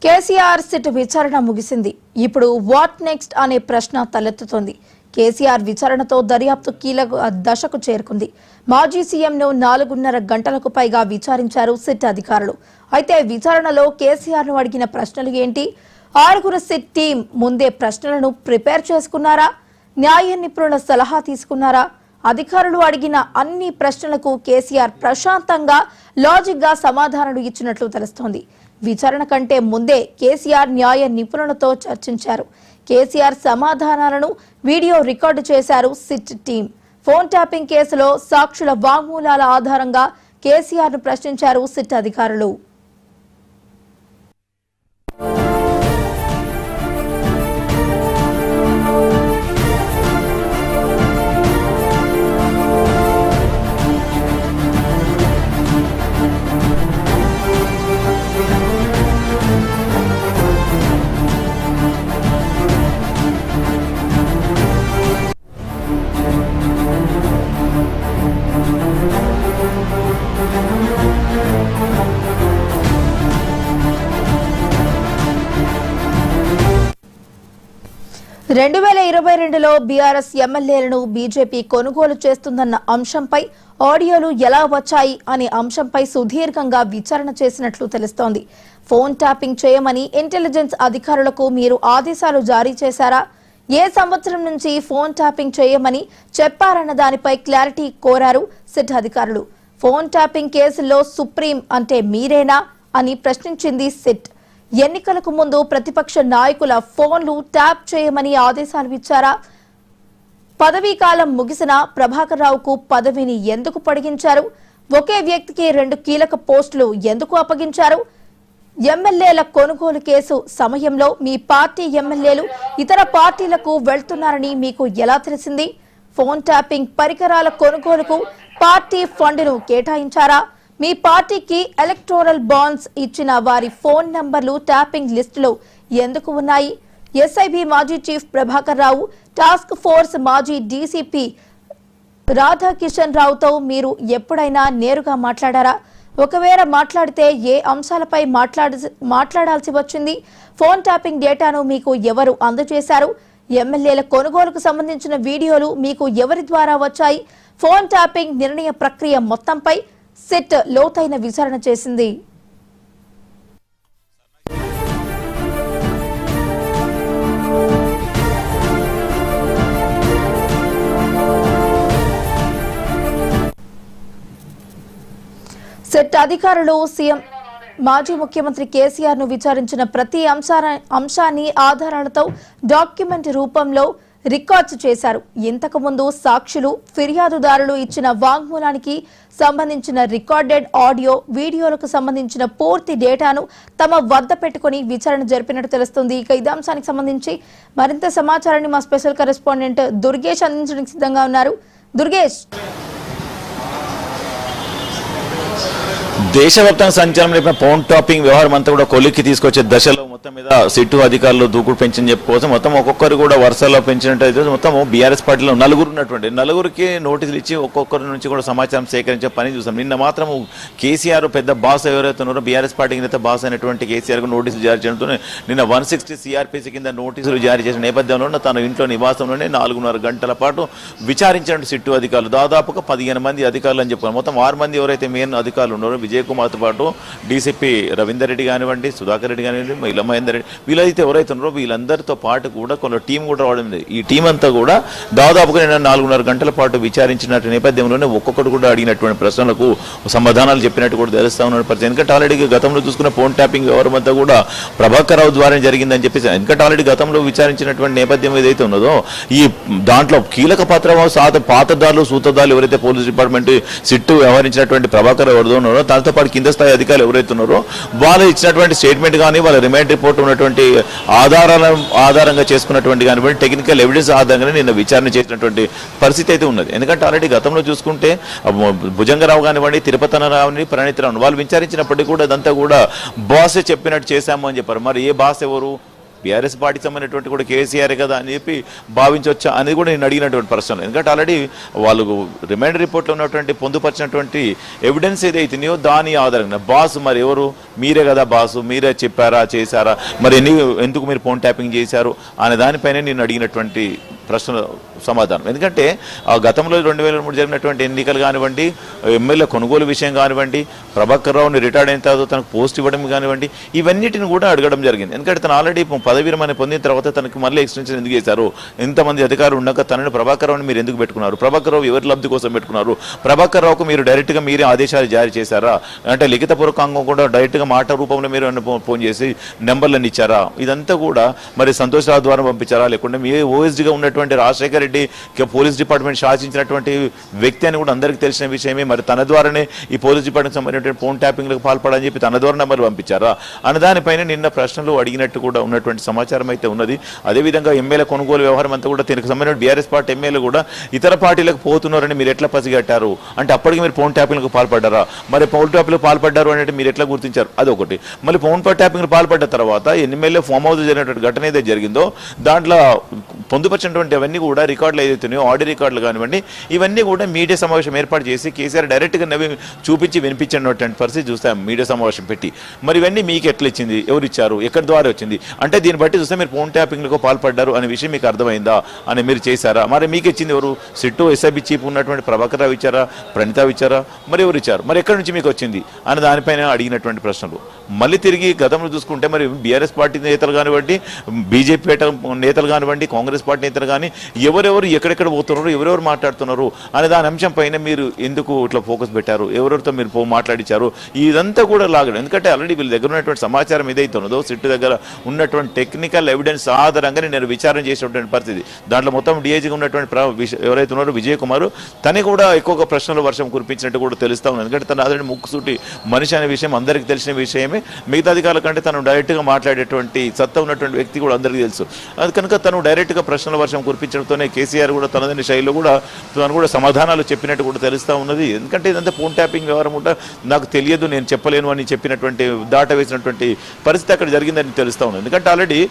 KCR SIT విచారణ ముగిసింది. ఇప్పుడు వాట్ నెక్స్ట్ అనే ప్రశ్న తలెత్తుతోంది. కేసీఆర్ విచారణతో దర్యాప్తు కీలక దశకు చేరుకుంది. మాజీ సీఎంను 4.5 గంటలకు పైగా విచారించారు సిట్ అధికారులు. అయితే విచారణలో కేసీఆర్ను అడిగిన ప్రశ్నలు ఏంటి? 6 సిట్ టీం ముందే ప్రశ్నలను ప్రిపేర్ చేసుకున్నారా? న్యాయ నిపుణుల సలహా తీసుకున్నారా? అధికారులు అడిగిన అన్ని ప్రశ్నలకు కేసీఆర్ ప్రశాంతంగా లాజిక్ గా సమాధానాలు ఇచ్చినట్లు తెలుస్తోంది. విచారణ కంటే ముందే కేసీఆర్ న్యాయ నిపుణులతో చర్చించారు. కేసీఆర్ సమాధానాలను వీడియో రికార్డు చేశారు సిట్ టీం. ఫోన్ ట్యాపింగ్ కేసులో సాక్షుల వాంగ్మూలాల ఆధారంగా కేసీఆర్ ను ప్రశ్నించారు సిట్ అధికారులు. రెండు 2022లో బీఆర్ఎస్ ఎమ్మెల్యేలను బీజేపీ కొనుగోలు చేస్తుందన్న అంశంపై ఆడియోలు ఎలా వచ్చాయి అనే అంశంపై సుదీర్ఘంగా విచారణ చేసినట్లు తెలుస్తోంది. ఫోన్ ట్యాపింగ్ చేయమని ఇంటెలిజెన్స్ అధికారులకు మీరు ఆదేశాలు జారీ చేశారా? ఏ సంవత్సరం నుంచి ఫోన్ ట్యాపింగ్ చేయమని చెప్పారన్న దానిపై క్లారిటీ కోరారు సిట్ అధికారులు. ఫోన్ ట్యాపింగ్ కేసుల్లో సుప్రీం అంటే మీరేనా అని ప్రశ్నించింది సిట్. ఎన్నికలకు ముందు ప్రతిపక్ష నాయకుల ఫోన్లు ట్యాప్ చేయమని ఆదేశాలు ఇచ్చారా? పదవీ కాలం ముగిసిన ప్రభాకర్ రావుకు పదవిని ఎందుకు పొడిగించారు? ఒకే వ్యక్తికి 2 కీలక పోస్టులు ఎందుకు అప్పగించారు? ఎమ్మెల్యేల కొనుగోలు కేసు సమయంలో మీ పార్టీ ఎమ్మెల్యేలు ఇతర పార్టీలకు వెళ్తున్నారని మీకు ఎలా తెలిసింది? ఫోన్ ట్యాపింగ్ పరికరాల కొనుగోలుకు పార్టీ ఫండ్ను కేటాయించారా? మీ పార్టీకి ఎలక్టోరల్ బాండ్స్ ఇచ్చిన వారి ఫోన్ నంబర్లు ట్యాపింగ్ లిస్టులో ఎందుకు ఉన్నాయి? ఎస్ఐబి మాజీ chief Prabhakar Rao, task force మాజీ డీసీపీ రాధాకిషన్ రావుతో మీరు ఎప్పుడైనా నేరుగా మాట్లాడారా? ఒకవేళ మాట్లాడితే ఏ అంశాలపై మాట్లాడాల్సి వచ్చింది? ఫోన్ ట్యాపింగ్ డేటాను మీకు ఎవరు అందజేశారు? ఎమ్మెల్యేల కొనుగోలుకు సంబంధించిన వీడియోలు మీకు ఎవరి ద్వారా వచ్చాయి? ఫోన్ ట్యాపింగ్ నిర్ణయ ప్రక్రియ మొత్తంపై సిట్ లోతైన విచారణ చేసింది. సిట్ అధికారులు సీఎం మాజీ ముఖ్యమంత్రి కేసీఆర్ ను విచారించిన ప్రతి అంశాన్ని ఆధారాలతో డాక్యుమెంట్ రూపంలో రికార్డ్స్ చేశారు. ఇంతకు ముందు సాక్షులు, ఫిర్యాదుదారులు ఇచ్చిన వాంగ్మూలానికి సంబంధించిన రికార్డెడ్ ఆడియో, వీడియోలకు సంబంధించిన పూర్తి డేటాను తమ వద్ద పెట్టుకుని విచారణ జరిపినట్టు తెలుస్తుంది. ఇక ఇదే అంశానికి సంబంధించి మరింత సమాచారాన్ని మా స్పెషల్ కరెస్పాండెంట్ దుర్గేష్ అందించడానికి సిద్ధంగా ఉన్నారు. దుర్గేష్, దేశవ్యాప్తంగా సంచలనం రేపిన ఫోన్ టాపింగ్ వ్యవహారం అంతా కూడా కొలిక్కి తీసుకొచ్చే దశలో మొత్తం మీద సిట్టు అధికారులు దూకుడు పెంచని చెప్పుకోవచ్చు. మొత్తం ఒక్కొక్కరు కూడా వరుసలో పెంచినట్టయితే మొత్తం బీఆర్ఎస్ పార్టీలో 4 ఉన్నటువంటి 4కి నోటీసులు ఇచ్చి ఒక్కొక్కరి నుంచి కూడా సమాచారం సేకరించే పని చూసాం. నిన్న మాత్రం కేసీఆర్ పెద్ద బాస్ ఎవరైతే ఉన్నారో బీఆర్ఎస్ పార్టీకి అయితే బాస్ అయినటువంటి కేసీఆర్కు నోటీసులు జారీ చేయడంతో నిన్న 160 సిఆర్పీసీ కింద నోటీసులు జారీ చేసిన నేపథ్యంలో తన ఇంట్లో నివాసంలోనే 4.5 గంటల పాటు విచారించిన సిట్టు అధికారులు దాదాపుగా 15 మంది అధికారులు అని చెప్పుకోవాలి. మొత్తం 6 మంది ఎవరైతే మెయిన్ అధికారులు ఉన్నారో విజయ్ కుమార్తో పాటు డీసీపీ రవీందర్ రెడ్డి కానివ్వండి, సుధాకర్ రెడ్డి కానివ్వండి, మహిళ మహేందర్ రెడ్డి, వీళ్ళైతే ఎవరైతే ఉన్నారో వీళ్ళందరితో పాటు కూడా కొంత టీం కూడా రావడం. ఈ టీం అంతా కూడా దాదాపుగా నేను 4.5 గంటల పాటు విచారించినట్టు నేపథ్యంలోనే ఒక్కొక్కటి కూడా అడిగినటువంటి ప్రశ్నలకు సమాధానాలు చెప్పినట్టు కూడా తెలుస్తా ఉన్న పరిస్థితి. ఎందుకంటే ఆల్రెడీ గతంలో చూసుకున్న ఫోన్ ట్యాపింగ్ వ్యవహారం అంతా కూడా ప్రభాకర్ రావు ద్వారా జరిగిందని చెప్పేసి, ఎందుకంటే ఆల్రెడీ గతంలో విచారించినటువంటి నేపథ్యం ఏదైతే ఉన్నదో ఈ దాంట్లో కీలక పాత్ర పాతదారులు, సూత్రధారులు ఎవరైతే పోలీస్ డిపార్ట్మెంట్ సిట్టు వ్యవహరించినటువంటి ప్రభాకర్ ఎవరిదో ఉన్నారో దాంతో పాటు కింద స్థాయి అధికారులు ఎవరైతే ఉన్నారో వాళ్ళు ఇచ్చినటువంటి స్టేట్మెంట్ కానీ వాళ్ళ రిమైండ్ రిపోర్ట్ ఉన్నటువంటి ఆధారంగా చేసుకున్నటువంటి కానివ్వండి టెక్నికల్ ఎవిడెన్స్ ఆధారంగా నిన్న విచారణ చేసినటువంటి పరిస్థితి అయితే ఉన్నది. ఎందుకంటే ఆల్రెడీ గతంలో చూసుకుంటే భుజంగరావు కానివ్వండి, తిరుపతనరావుని, ప్రణీతరావు వాళ్ళు విచారించినప్పటికీ కూడా అదంతా కూడా బాసే చెప్పినట్టు చేశాము అని చెప్పారు. మరి ఏ బాస్ ఎవరు? బీఆర్ఎస్ పార్టీకి సంబంధించినటువంటి కూడా కేసీఆర్ కదా అని చెప్పి భావించవచ్చా అనేది కూడా నేను అడిగినటువంటి ప్రశ్నలు. ఎందుకంటే ఆల్రెడీ వాళ్ళు రిమైండర్ రిపోర్ట్లో ఉన్నటువంటి పొందుపరిచినటువంటి ఎవిడెన్స్ ఏదైతున్నాయో దాని ఆధారంగా బాస్ మరి ఎవరు, మీరే కదా బాసు, మీరే చెప్పారా చేశారా, మరి ఎందుకు మీరు ఫోన్ ట్యాపింగ్ చేశారు అనే దానిపైన నేను అడిగినటువంటి ప్రశ్న సమాధానం. ఎందుకంటే ఆ గతంలో 2003 జరిగినటువంటి ఎన్నికలు కానివ్వండి, ఎమ్మెల్యే కొనుగోలు విషయం కానివ్వండి, ప్రభాకర్ రావుని రిటైర్డ్ అయిన తర్వాత తనకు పోస్ట్ ఇవ్వడం కానివ్వండి, ఇవన్నిటిని కూడా అడగడం జరిగింది. ఎందుకంటే తను ఆల్రెడీ పదవి విరమణ పొందిన తర్వాత తనకి మళ్ళీ ఎక్స్టెన్షన్ ఎందుకు చేశారు, ఇంతమంది అధికారులు ఉండక తనని ప్రభాకర్ రావుని మీరు ఎందుకు పెట్టుకున్నారు, ప్రభాకర్ రావు ఎవరి లబ్ధి కోసం పెట్టుకున్నారు, ప్రభాకర్ రావుకు మీరు డైరెక్ట్గా మీరే ఆదేశాలు జారీ చేశారా, అంటే లిఖితపూర్వకంగా కూడా డైరెక్ట్గా మాట రూపంలో మీరు ఫోన్ చేసి నెంబర్లను ఇచ్చారా, ఇదంతా కూడా మరి సంతోష్ రావు ద్వారా పంపించారా, లేకుంటే మీ ఓఎస్డీగా ఉన్నటువంటి రాజశేఖర్ రెడ్డి పోలీస్ డిపార్ట్మెంట్ శాసించినటువంటి వ్యక్తి అని కూడా అందరికీ తెలిసిన విషయమే, మరి తన ద్వారానే ఈ పోలీస్ డిపార్ట్మెంట్ సంబంధించిన ఫోన్ ట్యాపింగ్లకు పాల్పడని చెప్పి తన ద్వారా నెంబర్ పంపించారా అన్న దానిపైన నిన్న ప్రశ్నలు అడిగినట్టు కూడా ఉన్నటువంటి సమాచారం అయితే ఉన్నది. అదేవిధంగా ఎమ్మెల్యే కొనుగోలు వ్యవహారం అంతా కూడా దీనికి సంబంధించిన బీఆర్ఎస్ పార్టీ ఎమ్మెల్యే కూడా ఇతర పార్టీలకు పోతున్నారని మీరు ఎట్లా పసిగట్టారు, అంటే అప్పటికి మీరు ఫోన్ ట్యాపింగ్లకు పాల్పడ్డారా, మరి ఫోన్ ట్యాపింగ్లకు పాల్పడ్డారు అంటే మీరు ఎట్లా గుర్తించారు, అదొకటి. మళ్ళీ ఫోన్ ట్యాపింగ్లు పాల్పడ్డ తర్వాత ఎమ్మెల్యే ఫామ్ హౌస్ జరిగినటువంటి ఘటన ఏదైతే జరిగిందో దాంట్లో పొందుపరిచినటువంటి అవన్నీ కూడా రికార్డులు ఏదైతున్నాయో ఆడియో రికార్డులు కానివ్వండి, ఇవన్నీ కూడా మీడియా సమావేశం ఏర్పాటు చేసి కేసీఆర్ డైరెక్ట్గా చూపించి వినిపించినటువంటి పరిస్థితి చూస్తాం మీడియా సమావేశం పెట్టి. మరి ఇవన్నీ మీకు ఎట్లా ఇచ్చింది, ఎవరు ఇచ్చారు, ఎక్కడి ద్వారా వచ్చింది, అంటే దీన్ని బట్టి చూస్తే మీరు ఫోన్ ట్యాపింగ్లకు పాల్పడ్డారు అనే విషయం మీకు అర్థమైందా అని మీరు చేశారా, మరి మీకు ఇచ్చింది ఎవరు, సిట్టు ఎస్ఐబి చీఫ్ ఉన్నటువంటి ప్రభాకర్ రావు ఇచ్చారా, ప్రణీత ఇచ్చారా, మరి ఎవరు ఇచ్చారు, మరి ఎక్కడి నుంచి మీకు వచ్చింది అనే దానిపైన అడిగినటువంటి ప్రశ్నలు. మళ్ళీ తిరిగి గతంలో చూసుకుంటే మరి బీఆర్ఎస్ పార్టీ నేతలు కానివ్వండి, బీజేపీ నేతలు కానివ్వండి, కాంగ్రెస్ పార్టీ నేతలు కానీ ఎవరెవరు ఎక్కడెక్కడ పోతున్నారు, ఎవరెవరు మాట్లాడుతున్నారు అనే దాని అంశం పైన మీరు ఎందుకు ఇట్లా ఫోకస్ పెట్టారు, ఎవరెవరితో మీరు మాట్లాడించారు, ఇదంతా కూడా లాగడం. ఎందుకంటే ఆల్రెడీ వీళ్ళ దగ్గర ఉన్నటువంటి సమాచారం ఏదైతే ఉన్నదో సిట్టు దగ్గర ఉన్నటువంటి టెక్నికల్ ఎవిడెన్స్ ఆధారంగా నేను విచారణ చేసినటువంటి పరిస్థితి. దాంట్లో మొత్తం డిఐజీగా ఉన్నటువంటి ఎవరైతే ఉన్నారో విజయ్ కుమార్ తనే కూడా ఎక్కువగా ప్రశ్నలు వర్షం కురిపించినట్టు కూడా తెలుస్తా ఉంది. ఎందుకంటే తను ఆల్రెడీ ముక్కుసూటి మనిషి అనే విషయం అందరికీ తెలిసిన విషయమే, మిగతా అధికారుల కంటే తను డైరెక్ట్గా మాట్లాడేటువంటి సత్తా ఉన్నటువంటి వ్యక్తి కూడా అందరికీ తెలుసు. అది కనుక తను డైరెక్ట్గా ప్రశ్నల వర్షం కురిపించడంతోనే కేసీఆర్ కూడా తనదని శైలిలో కూడా తను కూడా సమాధానాలు చెప్పినట్టు కూడా తెలుస్తూ ఉన్నది. ఎందుకంటే ఇదంతా ఫోన్ ట్యాపింగ్ వ్యవహారం కూడా నాకు తెలియదు, నేను చెప్పలేను అని చెప్పినటువంటి దాట వేసినటువంటి పరిస్థితి అక్కడ జరిగిందని తెలుస్తూ ఉంది. ఎందుకంటే ఆల్రెడీ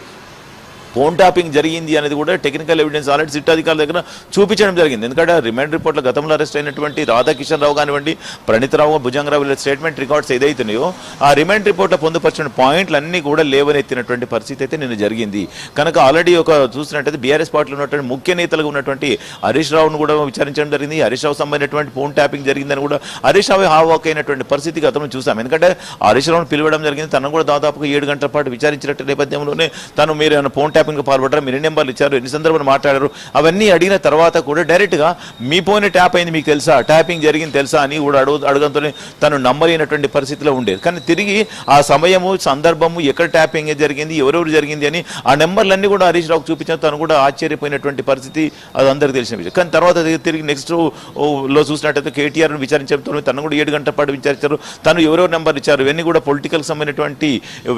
ఫోన్ ట్యాపింగ్ జరిగింది అనేది కూడా టెక్నికల్ ఎవిడెన్స్ ఆల్రెడీ సిట్ అధికారుల దగ్గర చూపించడం జరిగింది. ఎందుకంటే రిమాండ్ రిపోర్ట్లో గతంలో అరెస్ట్ అయినటువంటి రాధాకిషన్ రావు కానివ్వండి, ప్రణీత్ రావు, భుజంగరావు వీళ్ళ స్టేట్మెంట్ రికార్డ్స్ ఏదైతున్నాయో ఆ రిమాండ్ రిపోర్ట్లో పొందుపరిచిన పాయింట్లు అన్నీ కూడా లేవనెత్తినటువంటి పరిస్థితి అయితే నిన్న జరిగింది. కనుక ఆల్రెడీ ఒక చూసినట్టయితే బీఆర్ఎస్ పార్టీలో ఉన్నటువంటి ముఖ్య నేతలుగా ఉన్నటువంటి హరీష్ రావును కూడా విచారించడం జరిగింది. హరీష్ రావు సంబంధించినటువంటి ఫోన్ ట్యాపింగ్ జరిగిందని కూడా హరీష్ రావు హావాక్ అయినటువంటి పరిస్థితి గతంలో చూసాం. ఎందుకంటే హరీష్ రావును పిలవడం జరిగింది, తనను కూడా దాదాపుగా 7 గంటల పాటు విచారించినట్టు నేపథ్యంలోనే తను మీరు ఫోన్ ట్యాపింగ్ పాల్పడ్డారు, మీరు ఎన్ని నెంబర్లు ఇచ్చారు, ఎన్ని సందర్భాలు మాట్లాడారు, అవన్నీ అడిగిన తర్వాత కూడా డైరెక్ట్గా మీ ఫోన్ ట్యాప్ అయింది మీకు తెలుసా, ట్యాపింగ్ జరిగింది తెలుసా అని కూడా అడగడంతోనే తను నమ్మలేనటువంటి పరిస్థితిలో ఉండేది. కానీ తిరిగి ఆ సమయము సందర్భము ఎక్కడ ట్యాపింగ్ జరిగింది, ఎవరెవరు జరిగింది అని ఆ నెంబర్లన్నీ కూడా హరీష్ రావుకు చూపించిన తను కూడా ఆశ్చర్యపోయినటువంటి పరిస్థితి అది అందరికీ తెలిసిన విషయం. కానీ తర్వాత తిరిగి నెక్స్ట్ లో చూసినట్టయితే కేటీఆర్ను విచారించడంతో తను కూడా 7 గంటల పాటు విచారించారు, తను ఎవరెవరు నెంబర్ ఇచ్చారు, ఇవన్నీ కూడా పొలిటికల్ సంబంధించినటువంటి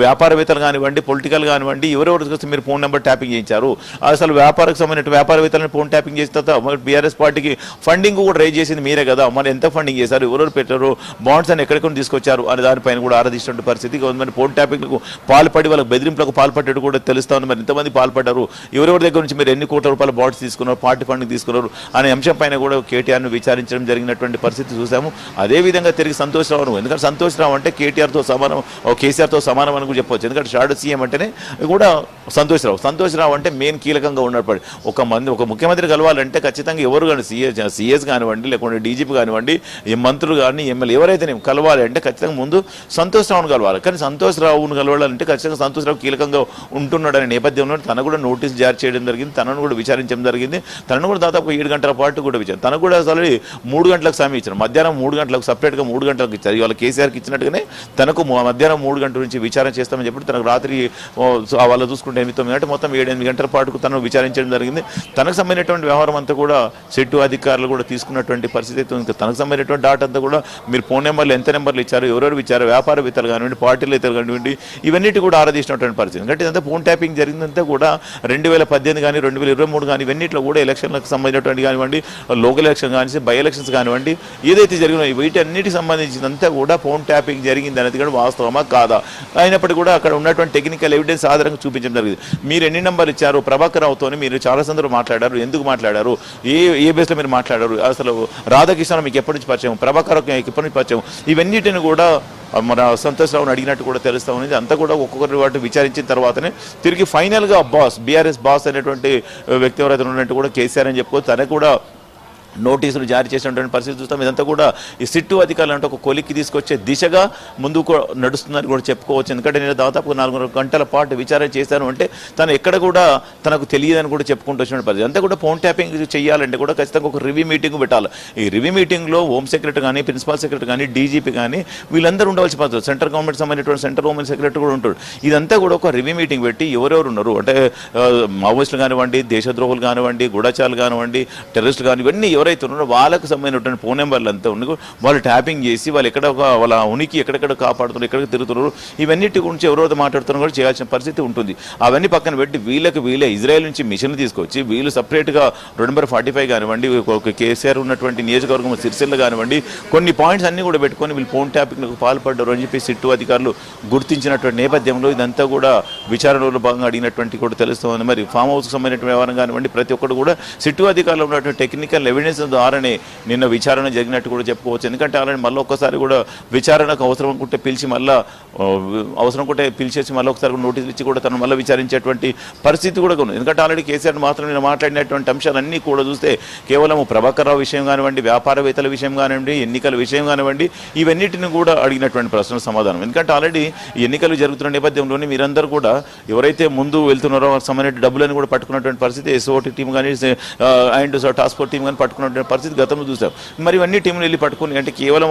వ్యాపారవేత్తలు కానివ్వండి, పొలిటికల్ కానివ్వండి, ఎవరెవరు మీరు ఫోన్ నెంబర్ ట్యాపింగ్ చేయించారు, అసలు వ్యాపారకు సంబంధించిన వ్యాపారవేత్తలను ఫోన్ ట్యాపింగ్ చేసిన తర్వాత బీఆర్ఎస్ పార్టీకి ఫండింగ్ కూడా రైజ్ చేసింది మీరే కదా, మరి ఎంత ఫండింగ్ చేశారు, ఎవరెవరు పెట్టారు, బాండ్స్ అని ఎక్కడికి తీసుకొచ్చారు అనే దానిపైన కూడా ఆరాధిస్తున్న పరిస్థితి. మరి ఫోన్ ట్యాపింగ్లకు పాల్పడి వాళ్ళకి బెదిరింపులకు పాల్పడ్డట్టు కూడా తెలుస్తా ఉంది. మరి ఎంతమంది పాల్పడ్డారు, ఎవరెవరి దగ్గర నుంచి మీరు ఎన్ని కోట్ల రూపాయల బాండ్స్ తీసుకున్నారు, పార్టీ ఫండింగ్ తీసుకున్నారు అనే అంశం పైన కూడా కేటీఆర్ను విచారించడం జరిగినటువంటి పరిస్థితి చూసాము. అదేవిధంగా తిరిగి సంతోష్ రావు, ఎందుకంటే సంతోష్ రావు అంటే కేటీఆర్తో సమానం, కేసీఆర్తో సమానం అని కూడా చెప్పవచ్చు. ఎందుకంటే షాడో సీఎం అంటేనే కూడా సంతోష్ రావు అంటే మెయిన్ కీలకంగా ఉన్నప్పుడు ఒక ముఖ్యమంత్రి కలవాలంటే ఖచ్చితంగా ఎవరు కానీ సీఎస్ కానివ్వండి, లేకుంటే డీజీపీ కానివ్వండి, మంత్రులు కానీ ఎమ్మెల్యే ఎవరైతే కలవాలి అంటే ఖచ్చితంగా ముందు సంతోష్ రావును కలవాలి. కానీ సంతోష్ రావును కలవాలంటే ఖచ్చితంగా సంతోష్ రావు కీలకంగా ఉంటున్నాడనే నేపథ్యంలో తను కూడా నోటీస్ జారీ చేయడం జరిగింది, తనను కూడా విచారించడం జరిగింది. తనను కూడా దాదాపు 7 గంటల పాటు కూడా విచారణ, తనకు కూడా అసలు 3 గంటలకు సమయం ఇచ్చారు, మధ్యాహ్నం 3 గంటలకు సపరేట్గా 3 గంటలకు ఇచ్చారు. ఇవాళ కేసీఆర్కి ఇచ్చినట్టుగానే తనకు మధ్యాహ్నం 3 గంటల నుంచి విచారణ చేస్తామని చెప్పి తనకు రాత్రి వాళ్ళు చూసుకుంటే 8-9 గంటల మొత్తం 7-8 గంటల పాటు తను విచారించడం జరిగింది. తనకు సంబంధించినటువంటి వ్యవహారం అంతా కూడా సిట్టు అధికారులు కూడా తీసుకున్నటువంటి పరిస్థితి అయితే ఉంది. తనకు సంబంధించినటువంటి డాటా అంతా కూడా మీరు ఫోన్ నెంబర్లు ఎంత నెంబర్లు ఇచ్చారు, ఎవరెవరు ఇచ్చారు, వ్యాపారవేత్తలు కానివ్వండి, పార్టీలు ఇతరులు కానివ్వండి, ఇవన్నిటి కూడా ఆరాధించినటువంటి పరిస్థితి. ఎందుకంటే ఇదంతా ఫోన్ ట్యాపింగ్ జరిగిందంతా కూడా 2018 కానీ 2023 కానీ ఇవన్నిట్లో కూడా ఎలక్షన్లకు సంబంధించినటువంటి కానివ్వండి, లోకల్ ఎలక్షన్ కానీ బై ఎలక్షన్స్ కానివ్వండి, ఏదైతే జరిగినా వీటన్నిటికి సంబంధించినంతా కూడా ఫోన్ ట్యాపింగ్ జరిగింది అనేది కూడా వాస్తవమా కాదా అయినప్పటికీ కూడా అక్కడ ఉన్నటువంటి టెక్నికల్ ఎవిడెన్స్ ఆధారంగా చూపించడం జరిగింది. మీరు ఎన్ని నెంబర్లు ఇచ్చారు, ప్రభాకర్ రావుతో మీరు చాలా సందర్భంలో మాట్లాడారు, ఎందుకు మాట్లాడారు, ఏ బేస్లో మీరు మాట్లాడారు, అసలు రాధాకృష్ణ మీకు ఎప్పటి నుంచి పరిచయం, ప్రభాకర్ ఎప్పటి నుంచి పరిచయం, ఇవన్నిటిని కూడా మన సంతోష్ రావుని అడిగినట్టు కూడా తెలుస్తా ఉంది. అంతా కూడా ఒక్కొక్కరి వాటి విచారించిన తర్వాతనే తిరిగి ఫైనల్గా బీఆర్ఎస్ బాస్ అనేటువంటి వ్యక్తి ఎవరైతే ఉన్నట్టు కూడా కేసీఆర్ అని చెప్పుకోవచ్చు. తనకు కూడా నోటీసులు జారీ చేసినటువంటి పరిస్థితి చూస్తాం. ఇదంతా కూడా ఈ సిట్టు అధికారులు అంటే ఒక కొలిక్కి తీసుకొచ్చే దిశగా ముందుకు నడుస్తుందని కూడా చెప్పుకోవచ్చు. ఎందుకంటే నేను దాదాపు 4 గంటల పాటు విచారణ చేశాను అంటే తను ఎక్కడ కూడా తనకు తెలియదని కూడా చెప్పుకుంటూ వచ్చిన పరిస్థితి. అంతా కూడా ఫోన్ ట్యాపింగ్ చేయాలంటే కూడా ఖచ్చితంగా ఒక రివ్యూ మీటింగ్ పెట్టాలి. ఈ రివ్యూ మీటింగ్లో హోమ్ సెక్రటరీ కానీ, ప్రిన్సిపల్ సెక్రటరీ కానీ, డీజీపీ కానీ వీళ్ళందరూ ఉండవలసి పడుతుంది. సెంట్రల్ గవర్నమెంట్ సంబంధించినటువంటి సెంట్రల్ హోమ్ సెక్రటరీ కూడా ఉంటాడు. ఇదంతా కూడా ఒక రివ్యూ మీటింగ్ పెట్టి ఎవరెవరు ఉన్నారు అంటే మావోయిస్టులు కానివ్వండి, దేశద్రోహులు కానివ్వండి, గూఢచారులు కానివ్వండి, టెర్రరిస్టులు కానీ ఇవన్నీ ఎవరైతే ఉన్నారో వాళ్ళకు సంబంధించినటువంటి ఫోన్ నెంబర్లు అంతా ఉన్నాయి. వాళ్ళు ట్యాపింగ్ చేసి వాళ్ళు వాళ్ళ ఉనికి ఎక్కడెక్కడ కాపాడుతున్నారు, ఎక్కడికి తిరుగుతున్నారు, ఇవన్నిటి గురించి ఎవరెవరితో మాట్లాడుతున్నారు కూడా చేయాల్సిన పరిస్థితి ఉంటుంది. అవన్నీ పక్కన పెట్టి వీళ్ళే ఇజ్రాయెల్ నుంచి మిషన్లు తీసుకొచ్చి వీళ్ళు సపరేట్గా 245 కానివ్వండి, కేసీఆర్ ఉన్నటువంటి నియోజకవర్గం సిరిసిల్ల కానివ్వండి, కొన్ని పాయింట్స్ అన్నీ కూడా పెట్టుకొని వీళ్ళు ఫోన్ ట్యాపింగ్లకు పాల్పడ్డారు అని చెప్పి సిట్టు అధికారులు గుర్తించినటువంటి నేపథ్యంలో ఇదంతా కూడా విచారణలో భాగంగా అడిగినటువంటి కూడా తెలుస్తుంది. మరి ఫామ్ హౌస్కి సంబంధించిన వ్యవహారం కానివ్వండి, ప్రతి ఒక్కరు కూడా సిట్టు అధికారులు ఉన్నటువంటి టెక్నికల్ ఎవిడెన్స్ ద్వారానే నిన్న విచారణ జరిగినట్టు కూడా చెప్పుకోవచ్చు. ఎందుకంటే అలాంటి మళ్ళీ ఒక్కసారి కూడా విచారణకు అవసరం అనుకుంటే పిలిచి మళ్ళీ అవసరం ఉంటే పిలిచేసి మళ్ళీ ఒకసారి నోటీసులు ఇచ్చి కూడా తను మళ్ళీ విచారించేటువంటి పరిస్థితి కూడా ఉంది. ఎందుకంటే ఆల్రెడీ కేసీఆర్ మాత్రం నేను మాట్లాడినటువంటి అంశాలన్నీ కూడా చూస్తే కేవలం ప్రభాకర్ రావు విషయం కానివ్వండి, వ్యాపారవేత్తల విషయం కానివ్వండి, ఎన్నికల విషయం కానివ్వండి, ఇవన్నిటిని కూడా అడిగినటువంటి ప్రశ్న సమాధానం. ఎందుకంటే ఆల్రెడీ ఎన్నికలు జరుగుతున్న నేపథ్యంలోనే మీరందరూ కూడా ఎవరైతే ముందు వెళ్తున్నారో సంబంధించిన డబ్బులను కూడా పట్టుకున్నటువంటి పరిస్థితి ఎస్ఓటీ టీం కానీ అండ్ టాస్క్ ఫోర్స్ టీం కానీ పట్టుకున్నటువంటి పరిస్థితి గతంలో చూసాం. మరి ఇవన్నీ టీంలు వెళ్ళి పట్టుకుని అంటే కేవలం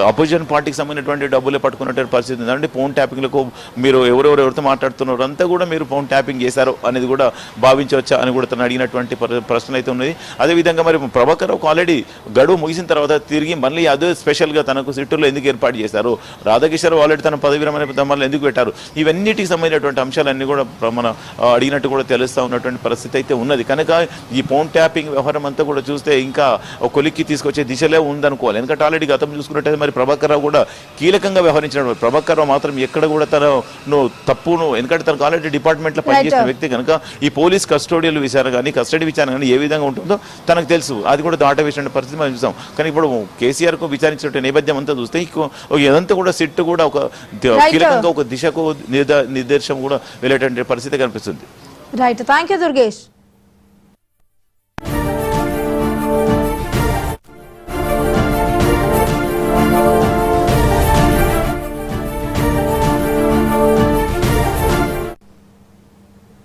అపోజిషన్ పార్టీకి సంబంధించినటువంటి డబ్బులే పట్టుకున్నటువంటి పరిస్థితి ఉందంటే ఫోన్ ట్యాపింగ్లకు మీరు ఎవరెవరితో మాట్లాడుతున్నారు అంతా కూడా మీరు ఫోన్ ట్యాపింగ్ చేశారు అనేది కూడా భావించవచ్చా అని కూడా తను అడిగినటువంటి ప్రశ్న అయితే ఉన్నది. అదేవిధంగా మరి ప్రభాకర్ రావుకు ఆల్రెడీ గడువు ముగిసిన తర్వాత తిరిగి మళ్ళీ అదే స్పెషల్గా తనకు సిట్టులో ఎందుకు ఏర్పాటు చేశారు, రాధాకిషోర్ ఆల్రెడీ తన పదవి విరమణ మళ్ళీ ఎందుకు పెట్టారు, ఇవన్నిటికి సంబంధించినటువంటి అంశాలన్నీ కూడా మన అడిగినట్టు కూడా తెలుస్తూ ఉన్నటువంటి పరిస్థితి అయితే ఉన్నది. కనుక ఈ ఫోన్ ట్యాపింగ్ వ్యవహారం అంతా కూడా చూస్తే ఇంకా ఒక కొలిక్కి తీసుకొచ్చే దిశలే ఉందనుకోవాలి. ఎందుకంటే ఆల్రెడీ గతం చూసుకున్నట్టయితే మరి ప్రభాకర్ రావు కూడా కీలకంగా వ్యవహరించినటువంటి ప్రభాకర్ రావు మాత్రం ఎక్కడ కూడా తను తప్పును ఎందుకంటే తనకు ఆల్రెడీ డిపార్ట్మెంట్లో పనిచేసిన వ్యక్తి కనుక ఈ పోలీస్ కస్టోడియల్ విచారణ కానీ కస్టడీ విచారణ కానీ ఏ విధంగా ఉంటుందో తనకు తెలుసు. అది కూడా దాటవేసిన పరిస్థితి మనం చూసాం. కానీ ఇప్పుడు కేసీఆర్కు విచారించిన నేపథ్యం అంతా చూస్తే ఇదంతా కూడా సిట్టు కూడా ఒక కీలకంగా ఒక దిశకు నిర్దేశం కూడా వెళ్ళేటువంటి పరిస్థితి కనిపిస్తుంది. Right, thank you Durgesh.